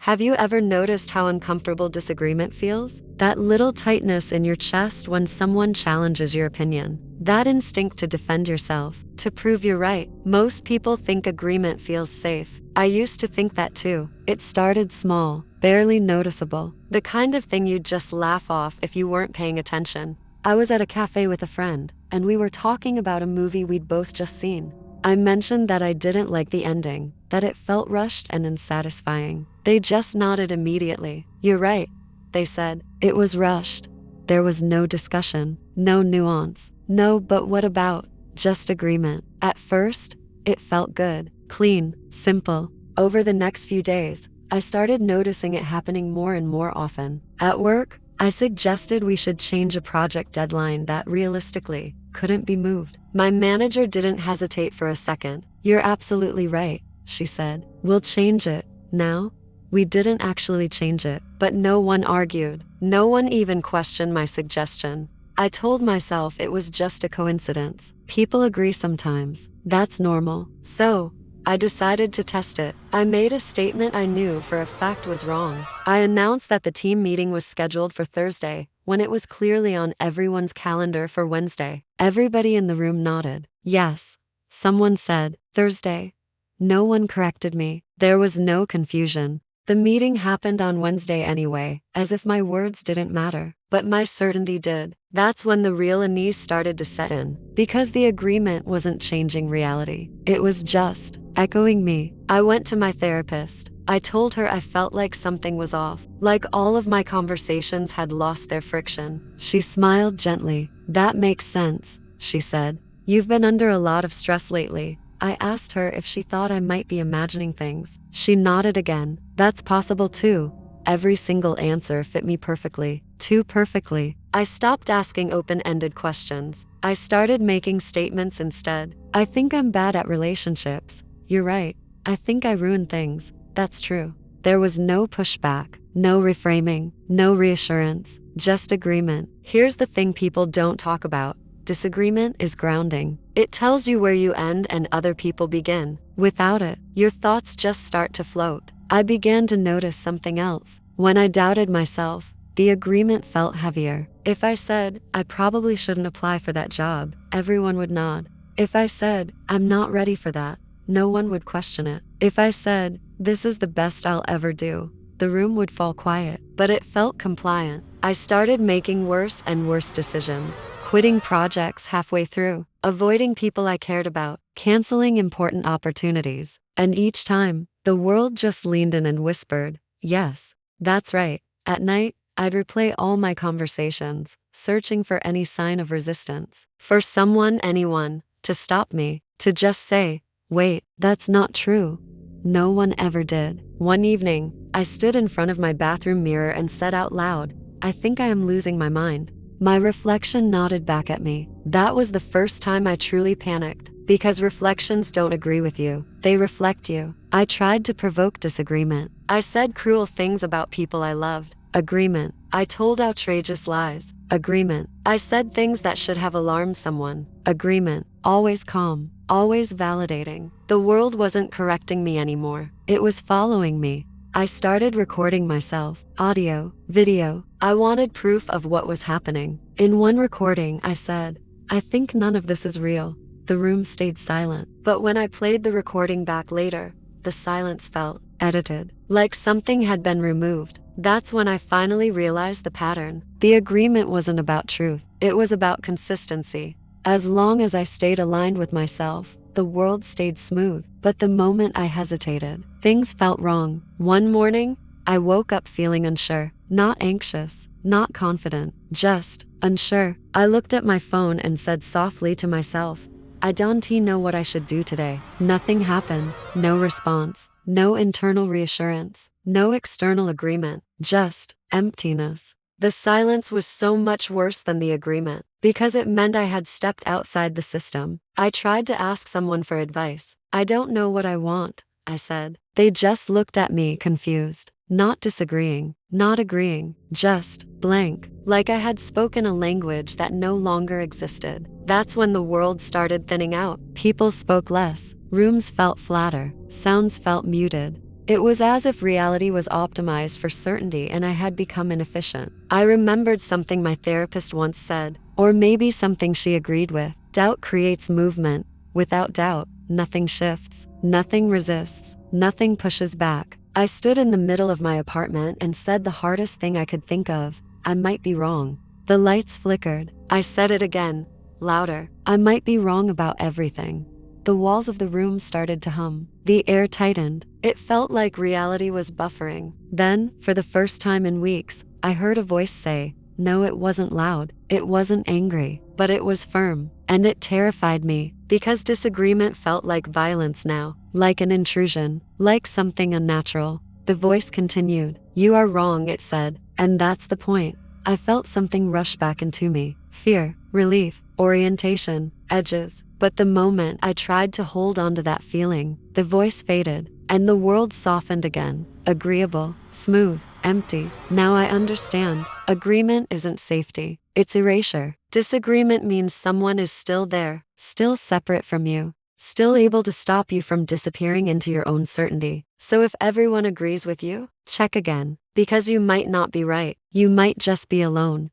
Have you ever noticed how uncomfortable disagreement feels? That little tightness in your chest when someone challenges your opinion. That instinct to defend yourself, to prove you're right. Most people think agreement feels safe. I used to think that too. It started small, barely noticeable. The kind of thing you'd just laugh off if you weren't paying attention. I was at a cafe with a friend, and we were talking about a movie we'd both just seen. I mentioned that I didn't like the ending, that it felt rushed and unsatisfying. They just nodded immediately. "You're right," they said. It was rushed. There was no discussion, no nuance, no "but what about," just agreement. At first, it felt good, clean, simple. Over the next few days, I started noticing it happening more and more often. At work, I suggested we should change a project deadline that realistically couldn't be moved. My manager didn't hesitate for a second. "You're absolutely right," she said. "We'll change it now." We didn't actually change it, but no one argued. No one even questioned my suggestion. I told myself it was just a coincidence. People agree sometimes. That's normal. So, I decided to test it. I made a statement I knew for a fact was wrong. I announced that the team meeting was scheduled for Thursday, when it was clearly on everyone's calendar for Wednesday. Everybody in the room nodded. Yes. Someone said, "Thursday." No one corrected me. There was no confusion. The meeting happened on Wednesday anyway, as if my words didn't matter. But my certainty did. That's when the real unease started to set in. Because the agreement wasn't changing reality. It was just echoing me. I went to my therapist. I told her I felt like something was off, like all of my conversations had lost their friction. She smiled gently. "That makes sense," she said. "You've been under a lot of stress lately." I asked her if she thought I might be imagining things. She nodded again. "That's possible too." Every single answer fit me perfectly, too perfectly. I stopped asking open-ended questions. I started making statements instead. "I think I'm bad at relationships." "You're right. I think I ruin things." "That's true." There was no pushback, no reframing, no reassurance, just agreement. Here's the thing people don't talk about. Disagreement is grounding. It tells you where you end and other people begin. Without it, your thoughts just start to float. I began to notice something else. When I doubted myself, the agreement felt heavier. If I said, "I probably shouldn't apply for that job," everyone would nod. If I said, "I'm not ready for that," no one would question it. If I said, "This is the best I'll ever do," the room would fall quiet. But it felt compliant. I started making worse and worse decisions, quitting projects halfway through, avoiding people I cared about, canceling important opportunities. And each time, the world just leaned in and whispered, "Yes, that's right." At night, I'd replay all my conversations, searching for any sign of resistance. For someone, anyone, to stop me, to just say, "Wait, that's not true." No one ever did. One evening, I stood in front of my bathroom mirror and said out loud, "I think I am losing my mind." My reflection nodded back at me. That was the first time I truly panicked. Because reflections don't agree with you, they reflect you. I tried to provoke disagreement. I said cruel things about people I loved. Agreement. I told outrageous lies. Agreement. I said things that should have alarmed someone. Agreement. Always calm, always validating. The world wasn't correcting me anymore. It was following me. I started recording myself, audio, video. I wanted proof of what was happening. In one recording, I said, "I think none of this is real." The room stayed silent. But when I played the recording back later, the silence felt edited, like something had been removed. That's when I finally realized the pattern. The agreement wasn't about truth. It was about consistency. As long as I stayed aligned with myself, the world stayed smooth. But the moment I hesitated, things felt wrong. One morning, I woke up feeling unsure, not anxious, not confident, just unsure. I looked at my phone and said softly to myself, "I don't know what I should do today." Nothing happened. No response. No internal reassurance. No external agreement. Just emptiness. The silence was so much worse than the agreement, because it meant I had stepped outside the system. I tried to ask someone for advice. "I don't know what I want," I said. They just looked at me confused, not disagreeing, not agreeing, just blank, like I had spoken a language that no longer existed. That's when the world started thinning out. People spoke less. Rooms felt flatter. Sounds felt muted. It was as if reality was optimized for certainty and I had become inefficient. I remembered something my therapist once said, or maybe something she agreed with. Doubt creates movement. Without doubt, nothing shifts, nothing resists, nothing pushes back. I stood in the middle of my apartment and said the hardest thing I could think of. I might be wrong. The lights flickered. I said it again, louder. I might be wrong about everything. The walls of the room started to hum. The air tightened. It felt like reality was buffering. Then, for the first time in weeks, I heard a voice say, no, it wasn't loud. It wasn't angry, but it was firm. And it terrified me, because disagreement felt like violence now, like an intrusion, like something unnatural. The voice continued. You are wrong, it said, and that's the point. I felt something rush back into me. Fear, relief, orientation, edges. But the moment I tried to hold on to that feeling, the voice faded, and the world softened again. Agreeable, smooth, empty. Now I understand. Agreement isn't safety. It's erasure. Disagreement means someone is still there, still separate from you, still able to stop you from disappearing into your own certainty. So if everyone agrees with you, check again, because you might not be right. You might just be alone.